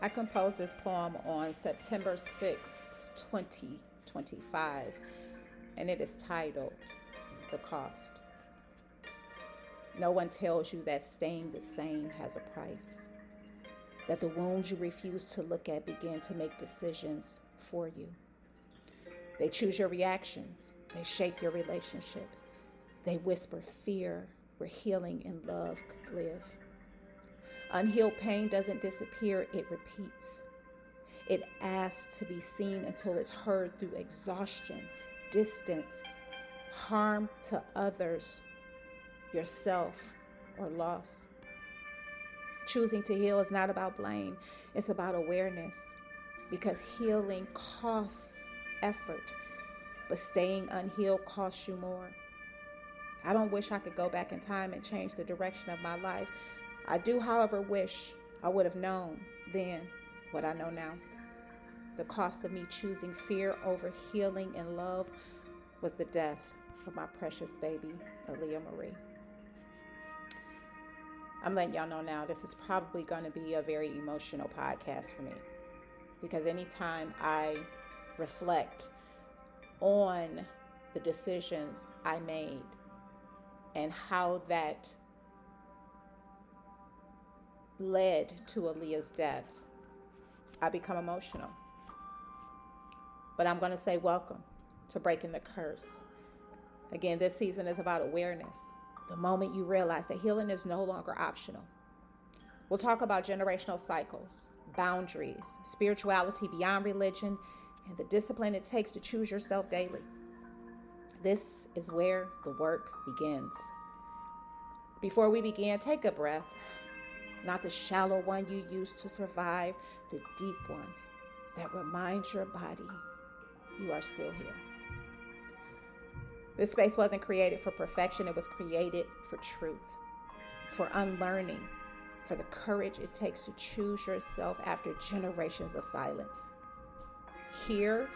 I composed this poem on September 6, 2025, and it is titled The Cost. No one tells you that staying the same has a price, that the wounds you refuse to look at begin to make decisions for you. They choose your reactions, they shape your relationships, they whisper fear where healing and love could live. Unhealed pain doesn't disappear, it repeats. It asks to be seen until it's heard through exhaustion, distance, harm to others, yourself, or loss. Choosing to heal is not about blame, it's about awareness, because healing costs effort, but staying unhealed costs you more. I don't wish I could go back in time and change the direction of my life. I do, however, wish I would have known then what I know now. The cost of me choosing fear over healing and love was the death of my precious baby, Aaliyah Marie. I'm letting y'all know now, this is probably going to be a very emotional podcast for me, because anytime I reflect on the decisions I made and how that led to Aaliyah's death, I become emotional. But I'm going to say welcome to Breaking the Curse. Again, this season is about awareness. The moment you realize that healing is no longer optional. We'll talk about generational cycles, boundaries, spirituality beyond religion, and the discipline it takes to choose yourself daily. This is where the work begins. Before we begin, take a breath. Not the shallow one you used to survive, the deep one that reminds your body you are still here. This space wasn't created for perfection, it was created for truth, for unlearning, for the courage it takes to choose yourself after generations of silence. Here,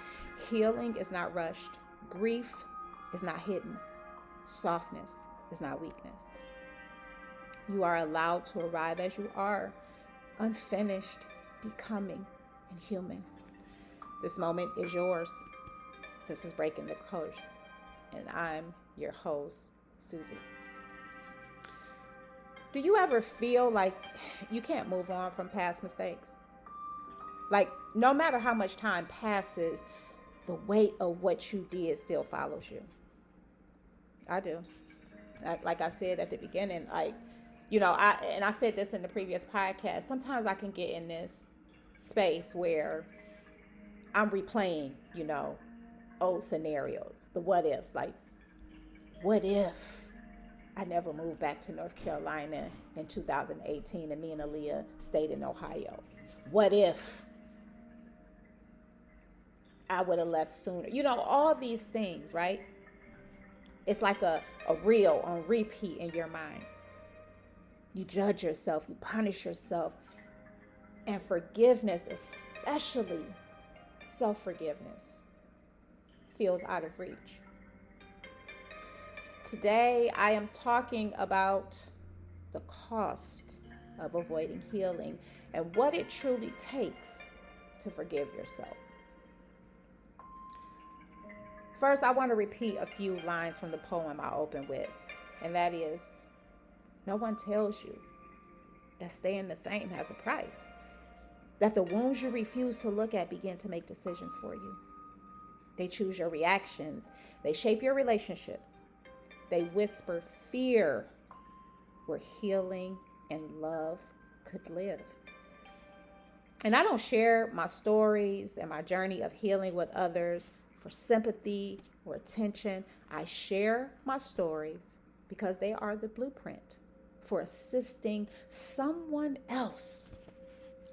healing is not rushed, grief is not hidden, softness is not weakness. You are allowed to arrive as you are, unfinished, becoming, and human. This moment is yours. This is Breaking the Curse, and I'm your host, Susie. Do you ever feel like you can't move on from past mistakes? Like, no matter how much time passes, the weight of what you did still follows you. I do. Like I said at the beginning, I said this in the previous podcast, sometimes I can get in this space where I'm replaying, old scenarios, the what ifs, like, what if I never moved back to North Carolina in 2018 and me and Aaliyah stayed in Ohio? What if I would have left sooner? All these things, right? It's like a reel on repeat in your mind. You judge yourself, you punish yourself, and forgiveness, especially self-forgiveness, feels out of reach. Today, I am talking about the cost of avoiding healing and what it truly takes to forgive yourself. First, I want to repeat a few lines from the poem I opened with, and that is, no one tells you that staying the same has a price, that the wounds you refuse to look at begin to make decisions for you. They choose your reactions, they shape your relationships, they whisper fear where healing and love could live. And I don't share my stories and my journey of healing with others for sympathy or attention. I share my stories because they are the blueprint for assisting someone else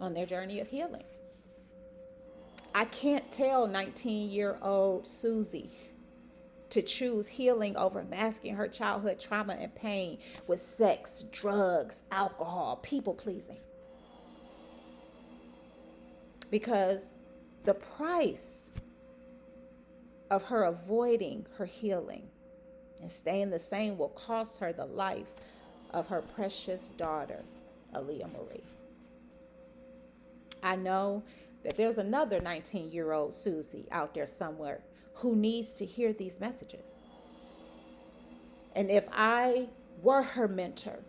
on their journey of healing. I can't tell 19-year-old Susie to choose healing over masking her childhood trauma and pain with sex, drugs, alcohol, people pleasing. Because the price of her avoiding her healing and staying the same will cost her the life of her precious daughter, Aaliyah Marie. I know that there's another 19-year-old Susie out there somewhere who needs to hear these messages. And if I were her mentor,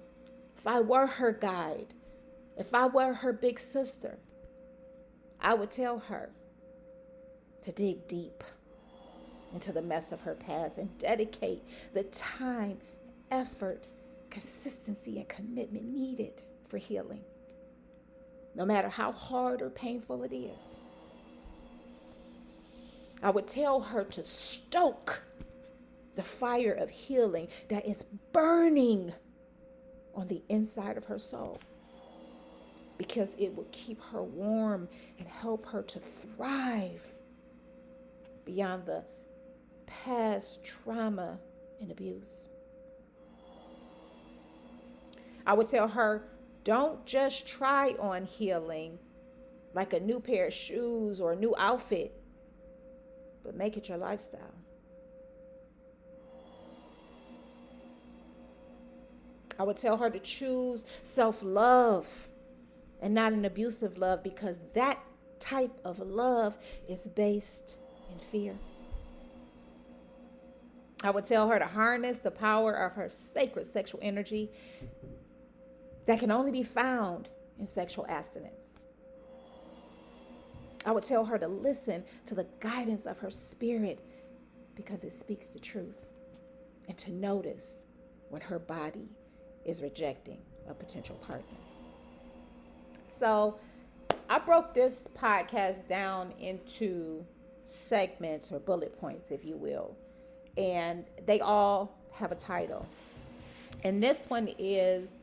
if I were her guide, if I were her big sister, I would tell her to dig deep into the mess of her past and dedicate the time, effort, consistency, and commitment needed for healing, no matter how hard or painful it is. I would tell her to stoke the fire of healing that is burning on the inside of her soul, because it will keep her warm and help her to thrive beyond the past trauma and abuse. I would tell her, don't just try on healing like a new pair of shoes or a new outfit, but make it your lifestyle. I would tell her to choose self-love and not an abusive love, because that type of love is based in fear. I would tell her to harness the power of her sacred sexual energy that can only be found in sexual abstinence. I would tell her to listen to the guidance of her spirit, because it speaks the truth, and to notice when her body is rejecting a potential partner. So I broke this podcast down into segments or bullet points, if you will, and they all have a title. And this one is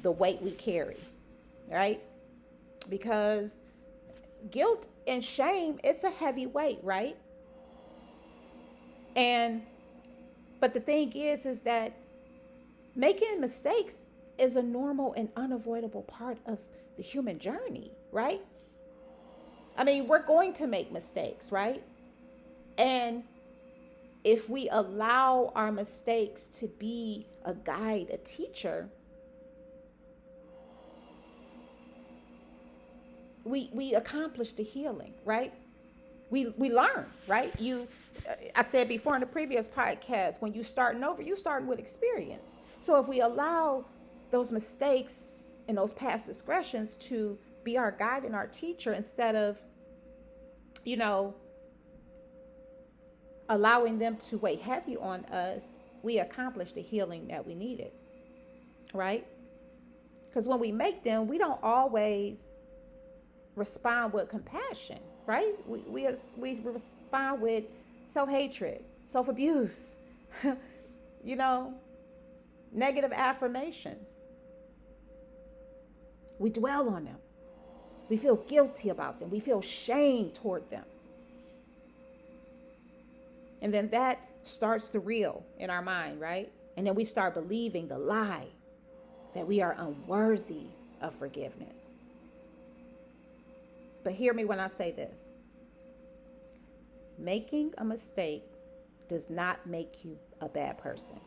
the weight we carry, right? Because guilt and shame, it's a heavy weight, right? But the thing is that making mistakes is a normal and unavoidable part of the human journey, right? I mean, we're going to make mistakes, right? And if we allow our mistakes to be a guide, a teacher, we accomplish the healing, right? We learn, right? I said before in the previous podcast, when you starting over, you starting with experience. So if we allow those mistakes and those past discretions to be our guide and our teacher, instead of, allowing them to weigh heavy on us, we accomplish the healing that we needed, right? Because when we make them, we don't always respond with compassion, right? We respond with self-hatred, self-abuse, negative affirmations. We dwell on them. We feel guilty about them. We feel shame toward them. And then that starts to reel in our mind, right? And then we start believing the lie that we are unworthy of forgiveness. But hear me when I say this. Making a mistake does not make you a bad person.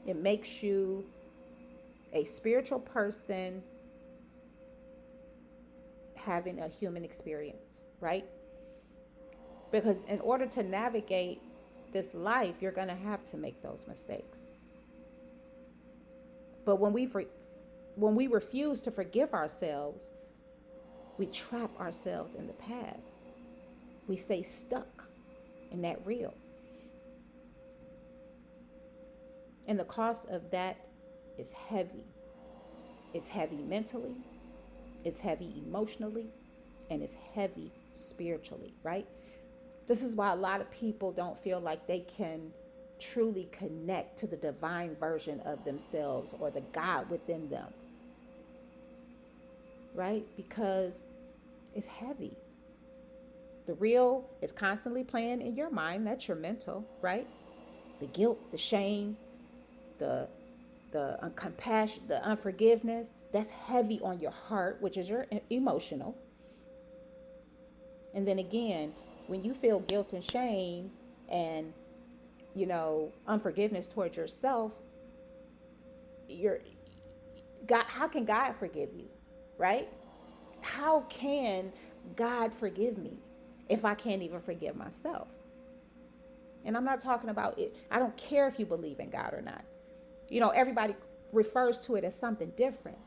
It makes you a spiritual person having a human experience, right? Because in order to navigate this life, you're going to have to make those mistakes. But when we refuse to forgive ourselves, we trap ourselves in the past. We stay stuck in that reel. And the cost of that is heavy. It's heavy mentally, it's heavy emotionally, and it's heavy spiritually, right? This is why a lot of people don't feel like they can truly connect to the divine version of themselves or the God within them, right? Because it's heavy. The real is constantly playing in your mind. That's your mental, right? The guilt, the shame, the compassion, the unforgiveness, that's heavy on your heart, which is your emotional. And then again, when you feel guilt and shame and, unforgiveness towards yourself, how can God forgive you, right? How can God forgive me if I can't even forgive myself? And I'm not talking about it. I don't care if you believe in God or not. Everybody refers to it as something different.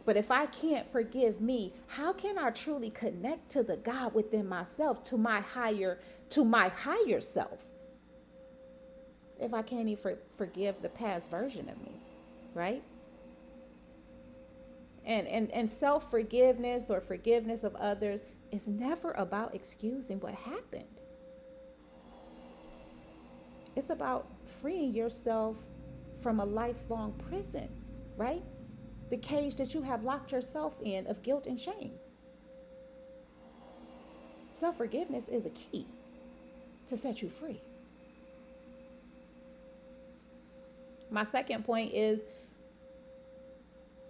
But if I can't forgive me, how can I truly connect to the God within myself, to my higher self, if I can't even forgive the past version of me, right? And self-forgiveness or forgiveness of others is never about excusing what happened. It's about freeing yourself from a lifelong prison, right? The cage that you have locked yourself in of guilt and shame. Self-forgiveness is a key to set you free. My second point is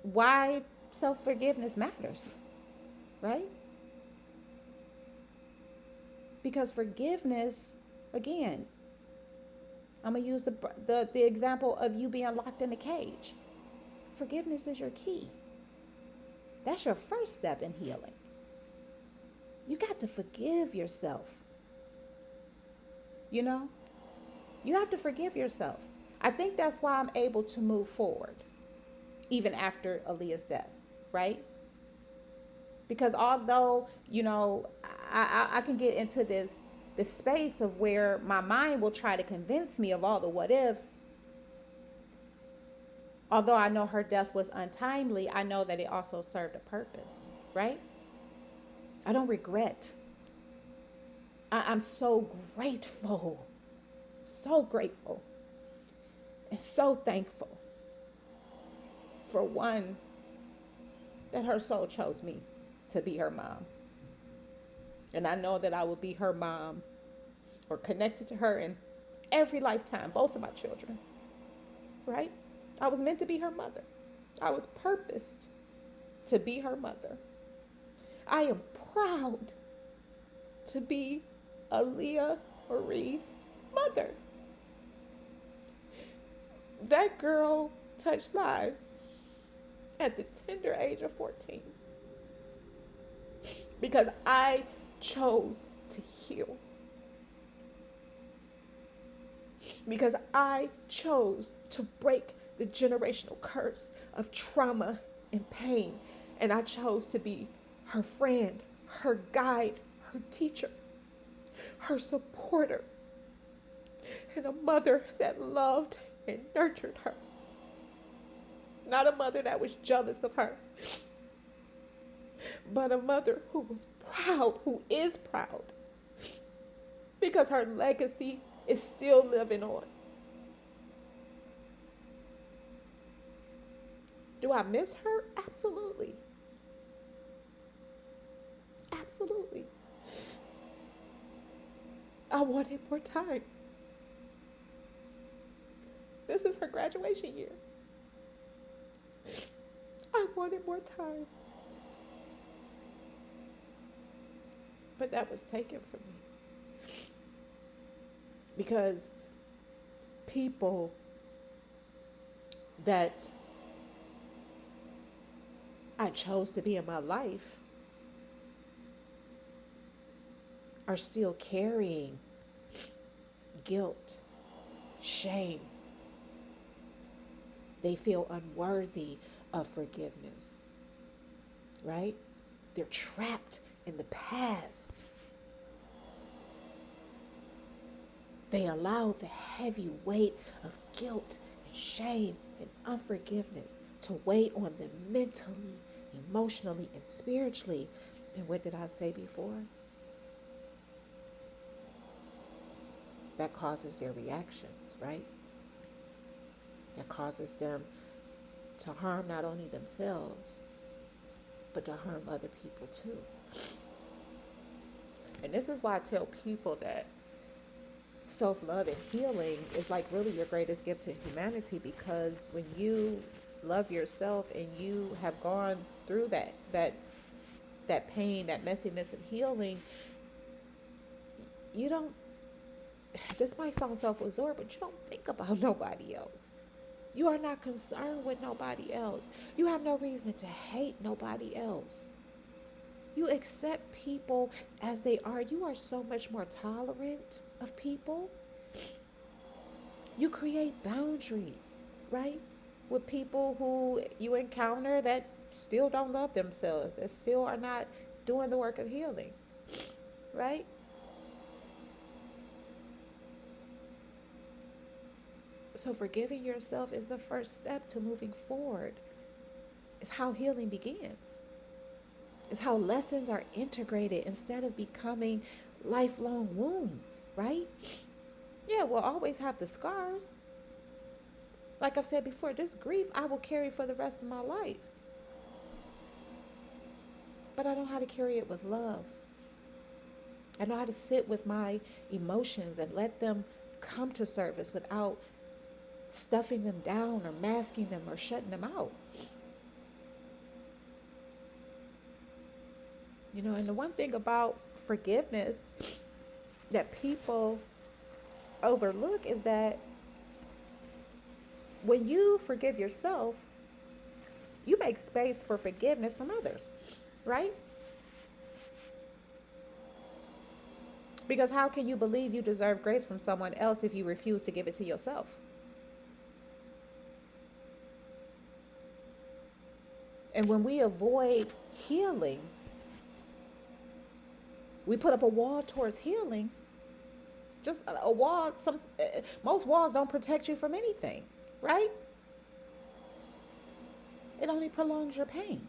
why self-forgiveness matters, right? Because forgiveness, again, I'm going to use the example of you being locked in a cage. Forgiveness is your key. That's your first step in healing. You got to forgive yourself. You have to forgive yourself. I think that's why I'm able to move forward, even after Aaliyah's death, right? Because although, I can get into this space of where my mind will try to convince me of all the what ifs. Although I know her death was untimely, I know that it also served a purpose, right? I don't regret. I'm so grateful, and so thankful for one, that her soul chose me to be her mom. And I know that I will be her mom or connected to her in every lifetime, both of my children, right? I was meant to be her mother. I was purposed to be her mother. I am proud to be Aaliyah Marie's mother. That girl touched lives at the tender age of 14 because I chose to heal. Because I chose to break the generational curse of trauma and pain. And I chose to be her friend, her guide, her teacher, her supporter, and a mother that loved and nurtured her. Not a mother that was jealous of her, but a mother who was proud, who is proud, because her legacy is still living on. Do I miss her? Absolutely. Absolutely. I wanted more time. This is her graduation year. I wanted more time. But that was taken from me. Because people that I chose to be in my life are still carrying guilt, shame. They feel unworthy of forgiveness, right? They're trapped in the past. They allow the heavy weight of guilt and shame and unforgiveness to weigh on them mentally, emotionally, and spiritually. And what did I say before? That causes their reactions, right? That causes them to harm not only themselves, but to harm other people too. And this is why I tell people that self-love and healing is like really your greatest gift to humanity, because when you love yourself and you have gone through that pain, that messiness and healing, you don't, this might sound self-absorbed, but you don't think about nobody else. You are not concerned with nobody else. You have no reason to hate nobody else. You accept people as they are. You are so much more tolerant of people. You create boundaries, right? With people who you encounter that still don't love themselves, that still are not doing the work of healing, right? So forgiving yourself is the first step to moving forward. It's how healing begins. It's how lessons are integrated instead of becoming lifelong wounds, right? Yeah, we'll always have the scars. Like I've said before, this grief I will carry for the rest of my life. But I know how to carry it with love. I know how to sit with my emotions and let them come to surface without stuffing them down or masking them or shutting them out. You know, and the one thing about forgiveness that people overlook is that when you forgive yourself, you make space for forgiveness from others, right? Because how can you believe you deserve grace from someone else if you refuse to give it to yourself? And when we avoid healing, we put up a wall towards healing. Just a wall. Most walls don't protect you from anything, right? It only prolongs your pain.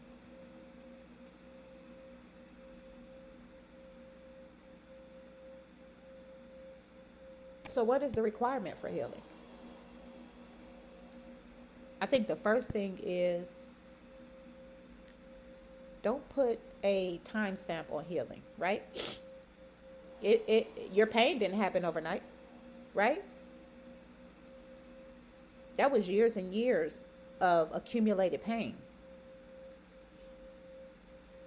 So what is the requirement for healing? I think the first thing is don't put a timestamp on healing, right? Your pain didn't happen overnight, right? That was years and years of accumulated pain.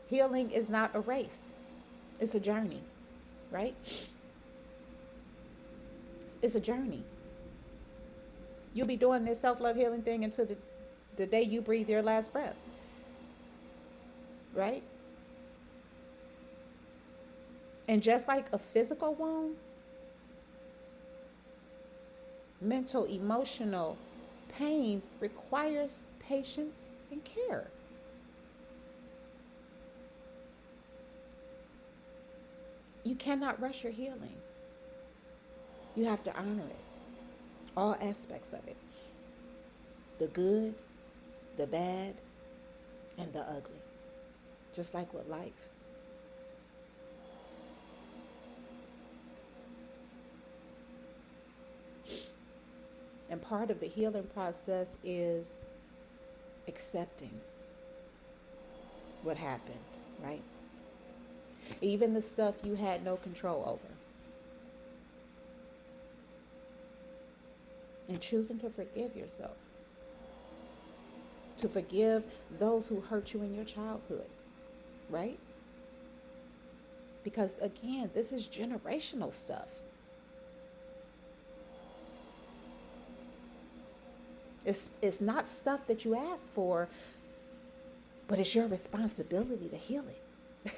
Healing is not a race. It's a journey, right? It's a journey. You'll be doing this self-love healing thing until the day you breathe your last breath, right? And just like a physical wound, mental, emotional pain requires patience and care. You cannot rush your healing. You have to honor it, all aspects of it. The good, the bad, and the ugly. Just like with life. And part of the healing process is accepting what happened, right? Even the stuff you had no control over. And choosing to forgive yourself. To forgive those who hurt you in your childhood, right? Because again, this is generational stuff. It's not stuff that you ask for, but it's your responsibility to heal it.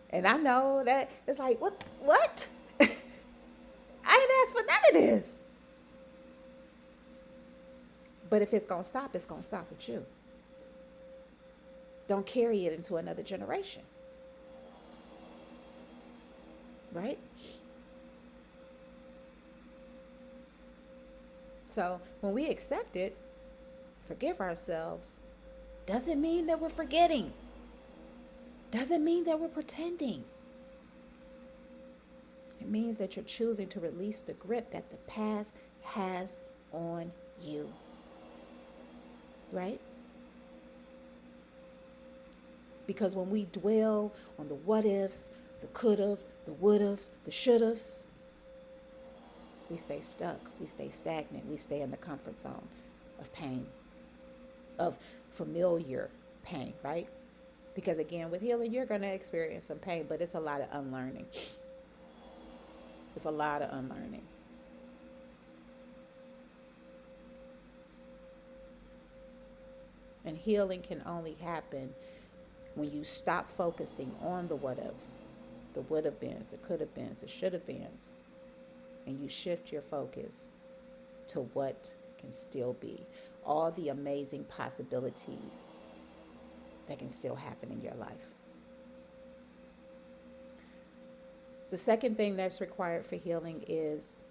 And I know that it's like, what? I ain't asked for none of this. But if it's going to stop, it's going to stop with you. Don't carry it into another generation. Right? So when we accept it, forgive ourselves, doesn't mean that we're forgetting. Doesn't mean that we're pretending. It means that you're choosing to release the grip that the past has on you. Right? Because when we dwell on the what ifs, the could have, the would haves, the should haves, we stay stuck, we stay stagnant, we stay in the comfort zone of pain, of familiar pain, right? Because again, with healing, you're going to experience some pain, but it's a lot of unlearning. It's a lot of unlearning. And healing can only happen When you stop focusing on the what ifs, the would have beens, the could have beens, the should have beens, and you shift your focus to what can still be, all the amazing possibilities that can still happen in your life. The second thing that's required for healing is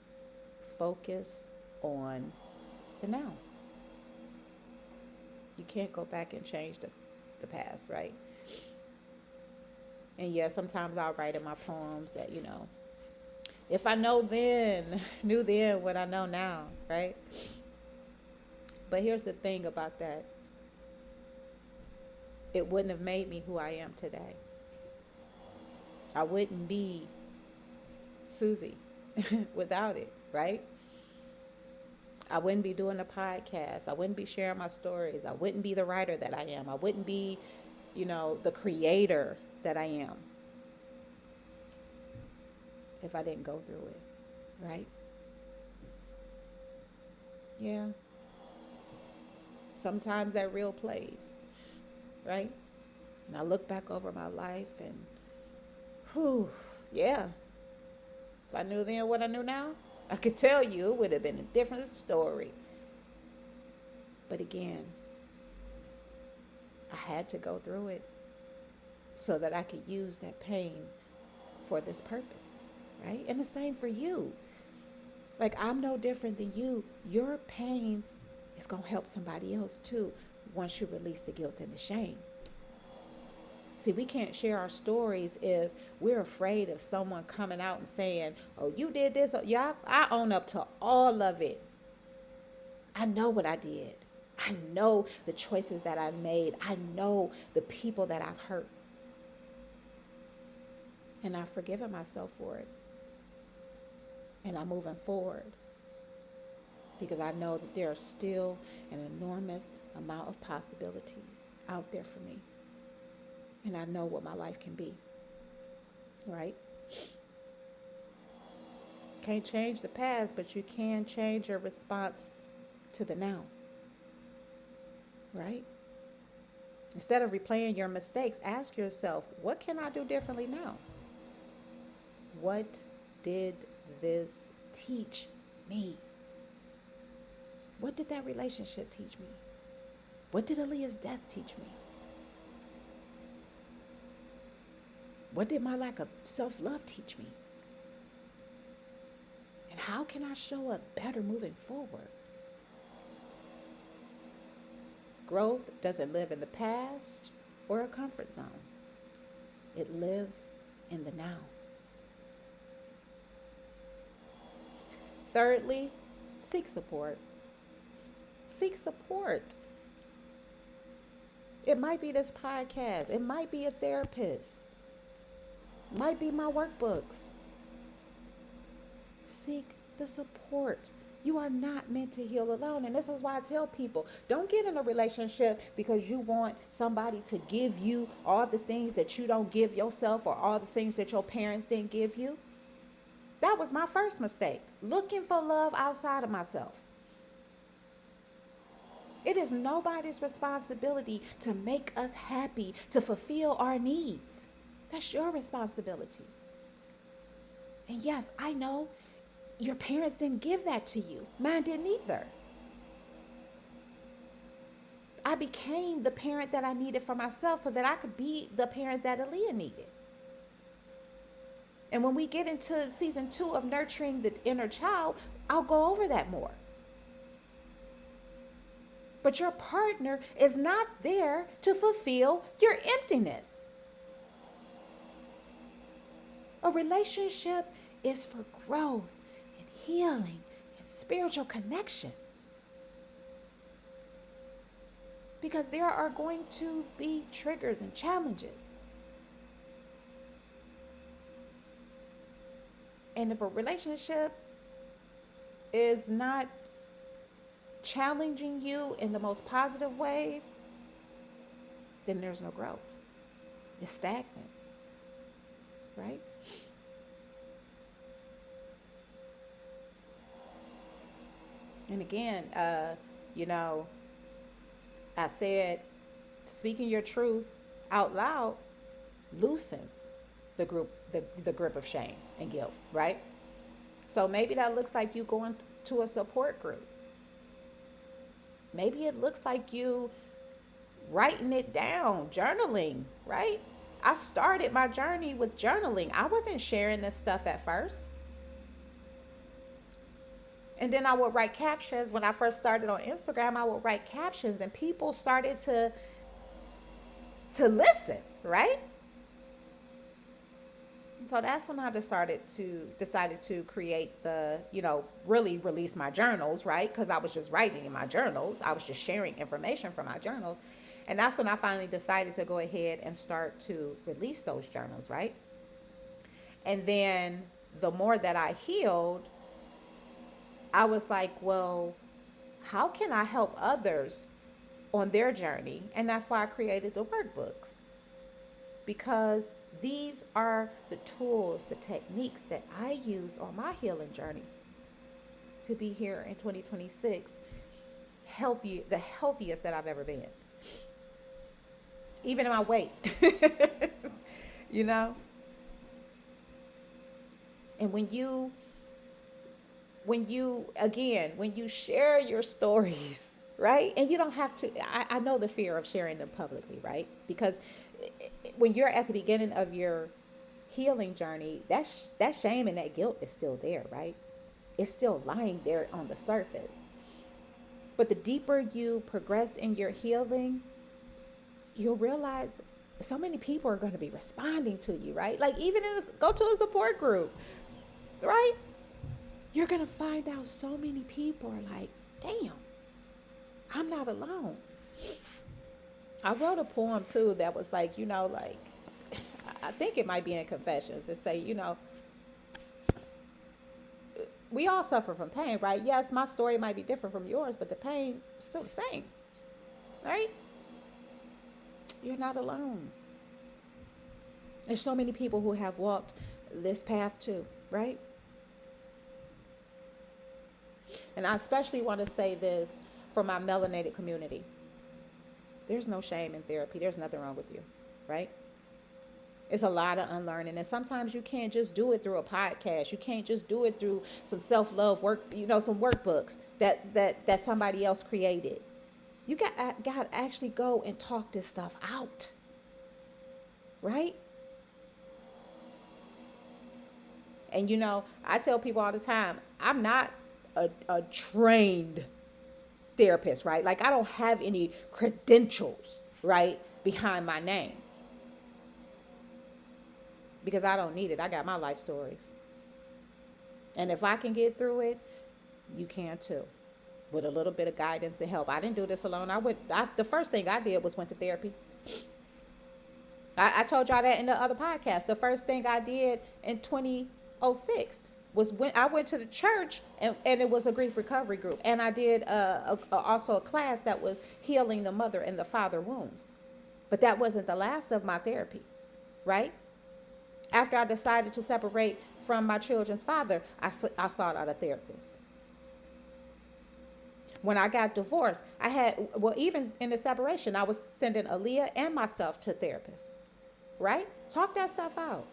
focus on the now. You can't go back and change the past, right? And yeah, sometimes I'll write in my poems that, if I knew then what I know now, right? But here's the thing about that. It wouldn't have made me who I am today. I wouldn't be Susie without it, right? I wouldn't be doing a podcast. I wouldn't be sharing my stories. I wouldn't be the writer that I am. I wouldn't be, the creator that I am if I didn't go through it, right? Yeah. Sometimes that real plays, right? And I look back over my life and, yeah. If I knew then what I knew now, I could tell you it would have been a different story. But again, I had to go through it so that I could use that pain for this purpose, right? And the same for you. Like, I'm no different than you. Your pain is going to help somebody else too once you release the guilt and the shame. See, we can't share our stories if we're afraid of someone coming out and saying, oh, you did this. Yeah, I own up to all of it. I know what I did. I know the choices that I made. I know the people that I've hurt. And I've forgiven myself for it. And I'm moving forward. Because I know that there are still an enormous amount of possibilities out there for me. And I know what my life can be. Right? Can't change the past, but you can change your response to the now. Right? Instead of replaying your mistakes, ask yourself, what can I do differently now? What did this teach me? What did that relationship teach me? What did Aaliyah's death teach me? What did my lack of self-love teach me? And how can I show up better moving forward? Growth doesn't live in the past or a comfort zone. It lives in the now. Thirdly, seek support. Seek support. It might be this podcast. It might be a therapist. It might be my workbooks. Seek the support. You are not meant to heal alone. And this is why I tell people, don't get in a relationship because you want somebody to give you all the things that you don't give yourself or all the things that your parents didn't give you. That was my first mistake, looking for love outside of myself. It is nobody's responsibility to make us happy, to fulfill our needs. That's your responsibility. And yes, I know your parents didn't give that to you. Mine didn't either. I became the parent that I needed for myself so that I could be the parent that Aaliyah needed. And when we get into season 2 of nurturing the inner child, I'll go over that more. But your partner is not there to fulfill your emptiness. A relationship is for growth and healing and spiritual connection. Because there are going to be triggers and challenges. And if a relationship is not challenging you in the most positive ways, then there's no growth. It's stagnant, right? And again, I said, speaking your truth out loud loosens the grip of shame and guilt, right? So maybe that looks like you going to a support group. Maybe it looks like you writing it down, journaling, right? I started my journey with journaling. I wasn't sharing this stuff at first. And then I would write captions. When I first started on Instagram, I would write captions and people started to listen, right? So that's when I decided to create really release my journals, right? Because I was just writing in my journals. I was just sharing information from my journals. And that's when I finally decided to go ahead and start to release those journals, right? And then the more that I healed, I was like, well, how can I help others on their journey? And that's why I created the workbooks. Because these are the tools, the techniques that I used on my healing journey to be here in 2026, the healthiest that I've ever been. Even in my weight, you know? And when you share your stories, right? And you don't have to, I know the fear of sharing them publicly, right? Because when you're at the beginning of your healing journey, that shame and that guilt is still there, right? It's still lying there on the surface. But the deeper you progress in your healing, you'll realize so many people are going to be responding to you, right? Like even go to a support group, right? You're going to find out so many people are like, damn, I'm not alone. I wrote a poem too that was like, I think it might be in Confessions. It say, we all suffer from pain, right? Yes, my story might be different from yours, but the pain is still the same, right? You're not alone. There's so many people who have walked this path too, right? And I especially want to say this for my melanated community. There's no shame in therapy. There's nothing wrong with you, right? It's a lot of unlearning. And sometimes you can't just do it through a podcast. You can't just do it through some self-love work, some workbooks that somebody else created. You got to actually go and talk this stuff out, right? And, I tell people all the time, I'm not a trained therapist, right? Like I don't have any credentials, right, behind my name. Because I don't need it. I got my life stories. And if I can get through it, you can too. With a little bit of guidance and help. I didn't do this alone. The first thing I did was went to therapy. I told y'all that in the other podcast. The first thing I did in 2006 was when I went to the church and it was a grief recovery group. And I did also a class that was healing the mother and the father wounds. But that wasn't the last of my therapy, right? After I decided to separate from my children's father, I sought out a therapist. When I got divorced, even in the separation, I was sending Aaliyah and myself to therapists, right? Talk that stuff out.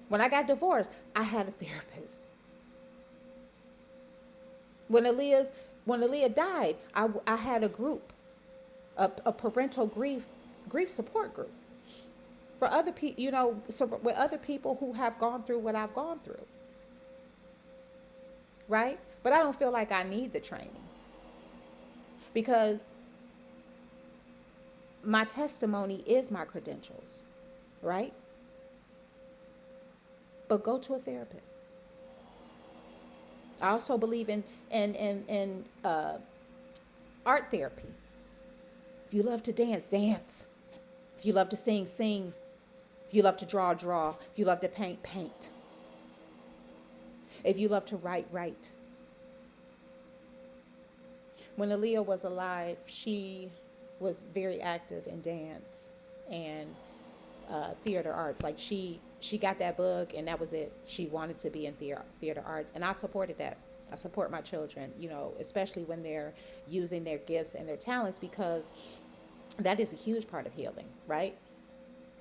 When I got divorced, I had a therapist. When Aaliyah died, I had a group, a parental grief support group for other people, with other people who have gone through what I've gone through, right? But I don't feel like I need the training because my testimony is my credentials, right? But go to a therapist. I also believe in art therapy. If you love to dance, dance. If you love to sing, sing. If you love to draw, draw. If you love to paint, paint. If you love to write, write. When Aaliyah was alive, she was very active in dance and theater arts. Like she got that bug and that was it. She wanted to be in theater arts, and I supported that. I support my children, especially when they're using their gifts and their talents, because That is a huge part of healing, right?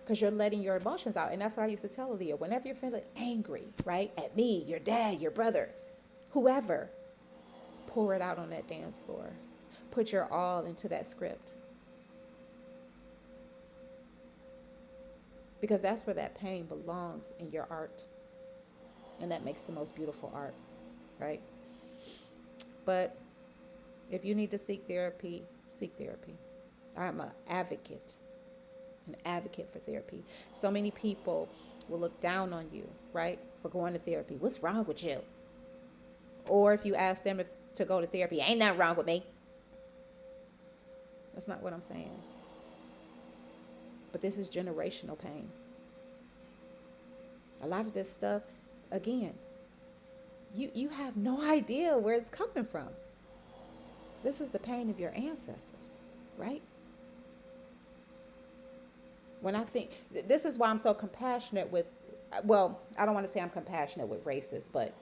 Because you're letting your emotions out. And that's what I used to tell Aaliyah. Whenever you're feeling angry, right, at me, your dad, your brother, whoever, pour it out on that dance floor. Put your all into that script. Because that's where that pain belongs, in your art. And that makes the most beautiful art, right? But if you need to seek therapy, seek therapy. I'm an advocate for therapy. So many people will look down on you, right, for going to therapy. What's wrong with you? Or if you ask them to go to therapy, ain't nothing wrong with me. That's not what I'm saying. But this is generational pain. A lot of this stuff, again, you have no idea where it's coming from. This is the pain of your ancestors, right? When I think, this is why I'm so compassionate with, well, I don't want to say I'm compassionate with racists, but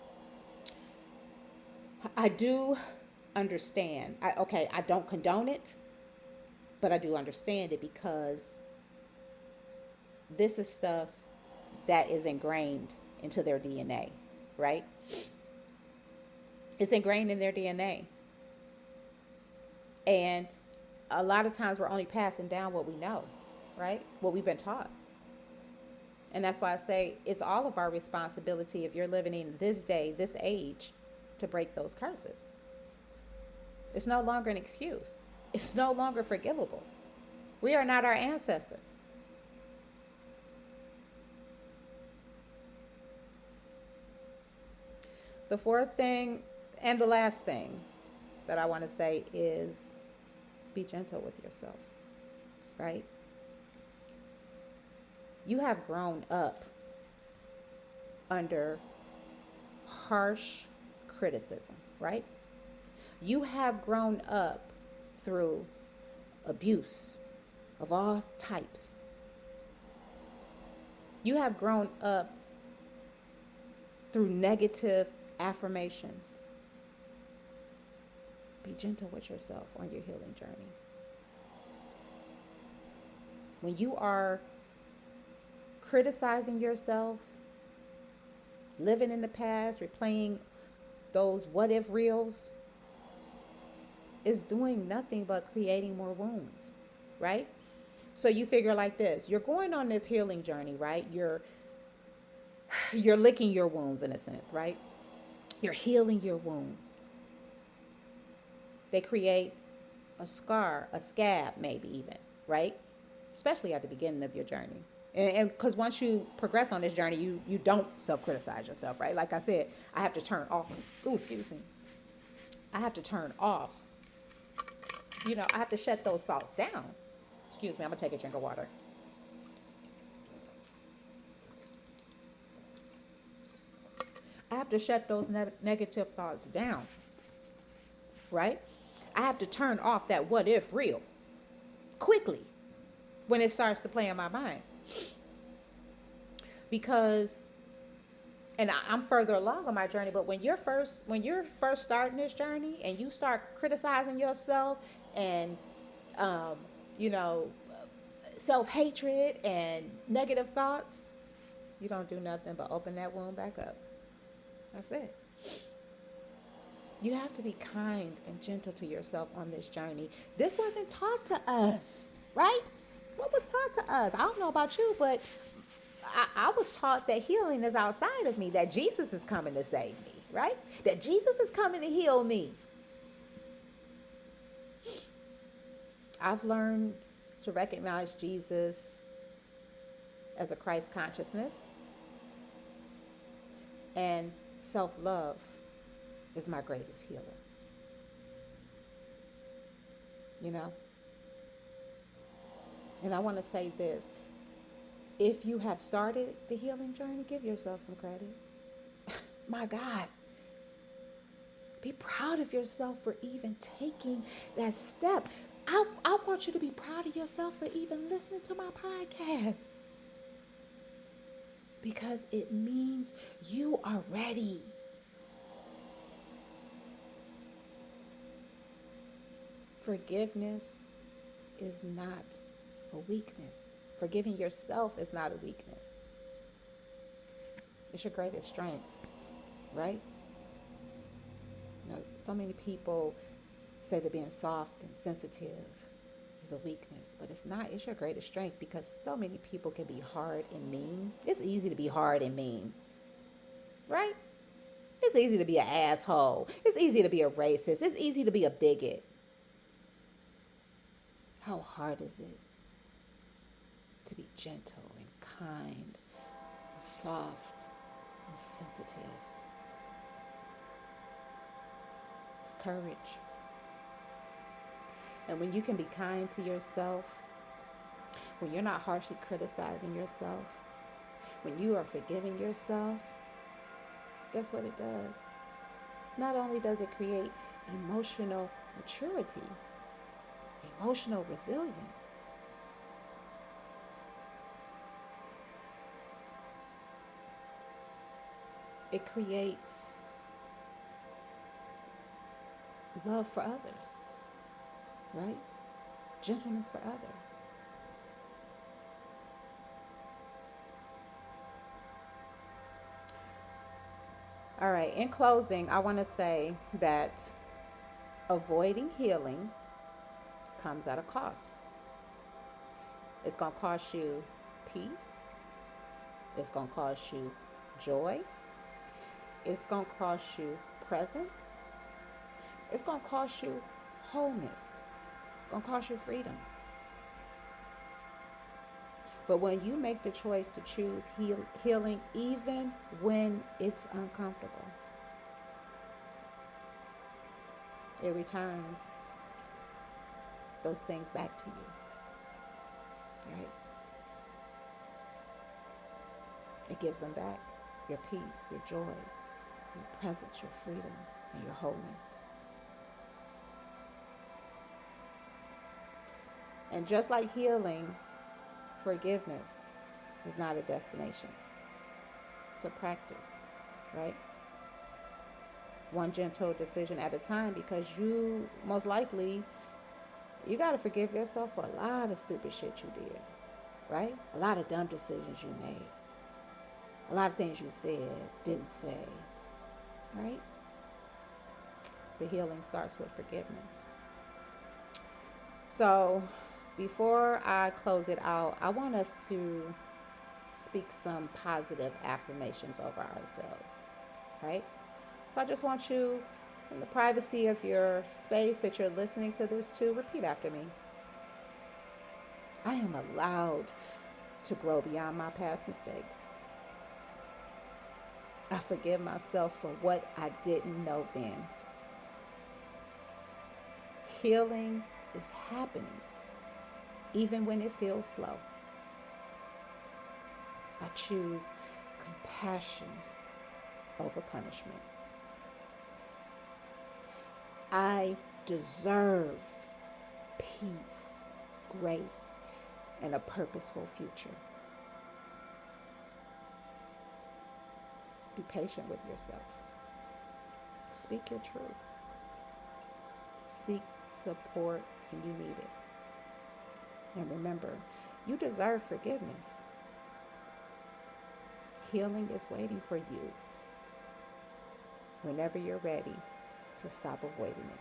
I do understand. I don't condone it, but I do understand it, because this is stuff that is ingrained into their DNA, right? It's ingrained in their DNA. And a lot of times we're only passing down what we know, right? What we've been taught. And that's why I say it's all of our responsibility, if you're living in this day, this age, to break those curses. It's no longer an excuse. It's no longer forgivable. We are not our ancestors. The fourth thing and the last thing that I want to say is be gentle with yourself, right? You have grown up under harsh criticism, right? You have grown up through abuse of all types. You have grown up through negative affirmations. Be gentle with yourself on your healing journey. When you are criticizing yourself, living in the past, replaying those what if reels, is doing nothing but creating more wounds, right? So you figure like this, you're going on this healing journey, right? You're licking your wounds in a sense, right? You're healing your wounds. They create a scar, a scab maybe even, right? Especially at the beginning of your journey. And because once you progress on this journey, you don't self-criticize yourself, right? Like I said, I have to turn off. I have to turn off. I have to shut those thoughts down. Excuse me, I'm going to take a drink of water. I have to shut those negative thoughts down, right? I have to turn off that what if reel quickly when it starts to play in my mind. Because, and I'm further along on my journey, but when you're first starting this journey and you start criticizing yourself and, self-hatred and negative thoughts, you don't do nothing but open that wound back up. That's it. You have to be kind and gentle to yourself on this journey. This wasn't taught to us, right? What was taught to us? I don't know about you, but I was taught that healing is outside of me, that Jesus is coming to save me, right? That Jesus is coming to heal me. I've learned to recognize Jesus as a Christ consciousness, and self-love is my greatest healer. And I want to say this. If you have started the healing journey, give yourself some credit. My God. Be proud of yourself for even taking that step. I want you to be proud of yourself for even listening to my podcast. Because it means you are ready. Forgiveness is not a weakness. Forgiving yourself is not a weakness. It's your greatest strength, right? So many people say that being soft and sensitive is a weakness, but it's not. It's your greatest strength, because so many people can be hard and mean. It's easy to be hard and mean, right? It's easy to be an asshole. It's easy to be a racist. It's easy to be a bigot. How hard is it to be gentle and kind and soft and sensitive? It's courage. And when you can be kind to yourself, when you're not harshly criticizing yourself, when you are forgiving yourself, guess what it does? Not only does it create emotional maturity, emotional resilience, it creates love for others, right? Gentleness for others. All right, in closing, I want to say that avoiding healing comes at a cost. It's going to cost you peace. It's going to cost you joy. It's going to cost you presence. It's going to cost you wholeness. It's going to cost you freedom. But when you make the choice to choose healing, even when it's uncomfortable, it returns those things back to you, right? It gives them back. Your peace, your joy, your presence, your freedom, and your wholeness. And just like healing, forgiveness is not a destination. It's a practice, right? One gentle decision at a time, because you most likely, you got to forgive yourself for a lot of stupid shit you did, right? A lot of dumb decisions you made. A lot of things you said, didn't say, right? The healing starts with forgiveness. So before I close it out, I want us to speak some positive affirmations over ourselves, right? So I just want you, in the privacy of your space that you're listening to this to, repeat after me. I am allowed to grow beyond my past mistakes. I forgive myself for what I didn't know then. Healing is happening, even when it feels slow. I choose compassion over punishment. I deserve peace, grace, and a purposeful future. Be patient with yourself. Speak your truth. Seek support when you need it. And remember, you deserve forgiveness. Healing is waiting for you whenever you're ready to stop avoiding it.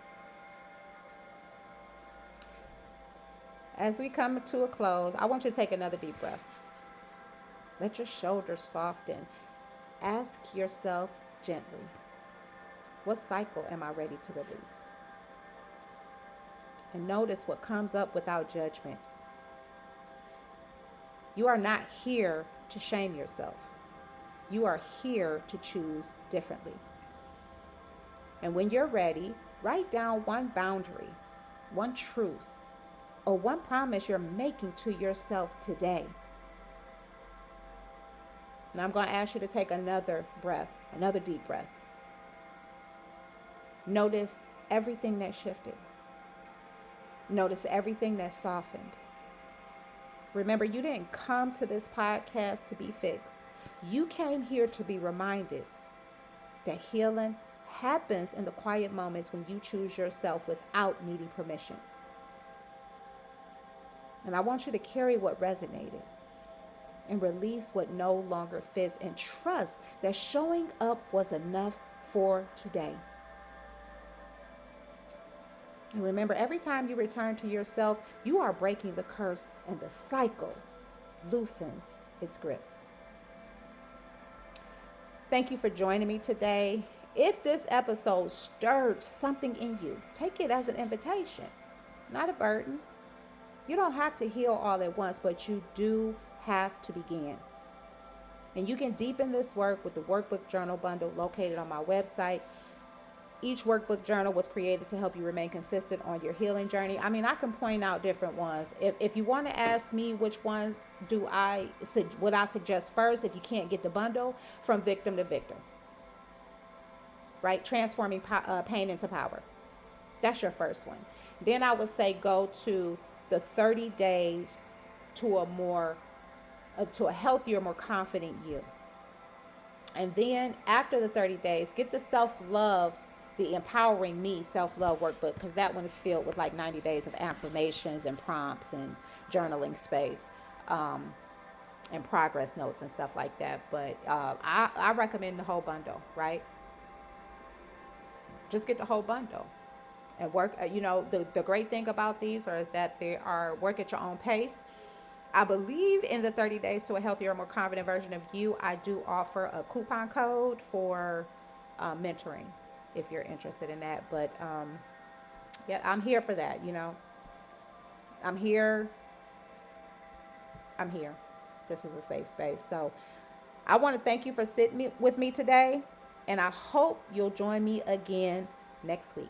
As we come to a close, I want you to take another deep breath. Let your shoulders soften. Ask yourself gently, what cycle am I ready to release? And notice what comes up without judgment. You are not here to shame yourself. You are here to choose differently. And when you're ready, write down one boundary, one truth, or one promise you're making to yourself today. Now I'm going to ask you to take another breath, another deep breath. Notice everything that shifted. Notice everything that softened. Remember, you didn't come to this podcast to be fixed. You came here to be reminded that healing happens in the quiet moments when you choose yourself without needing permission. And I want you to carry what resonated and release what no longer fits, and trust that showing up was enough for today. And remember, every time you return to yourself, you are breaking the curse, and the cycle loosens its grip. Thank you for joining me today. If this episode stirred something in you, take it as an invitation, not a burden. You don't have to heal all at once, but you do have to begin. And you can deepen this work with the workbook journal bundle located on my website. Each workbook journal was created to help you remain consistent on your healing journey. I mean, I can point out different ones. If you want to ask me which one would I suggest first, if you can't get the bundle, From Victim to Victor, right? Transforming pain into power. That's your first one. Then I would say go to the 30 days to a healthier, more confident you. And then after the 30 days, get the self-love, the Empowering Me self-love workbook, because that one is filled with like 90 days of affirmations and prompts and journaling space, and progress notes and stuff like that. But I recommend the whole bundle, right? Just get the whole bundle and work. The great thing about these is that they are work at your own pace. I believe in the 30 days to a healthier, more confident version of you, I do offer a coupon code for mentoring if you're interested in that. But yeah, I'm here for that. I'm here. This is a safe space. So I want to thank you for sitting with me today. And I hope you'll join me again next week.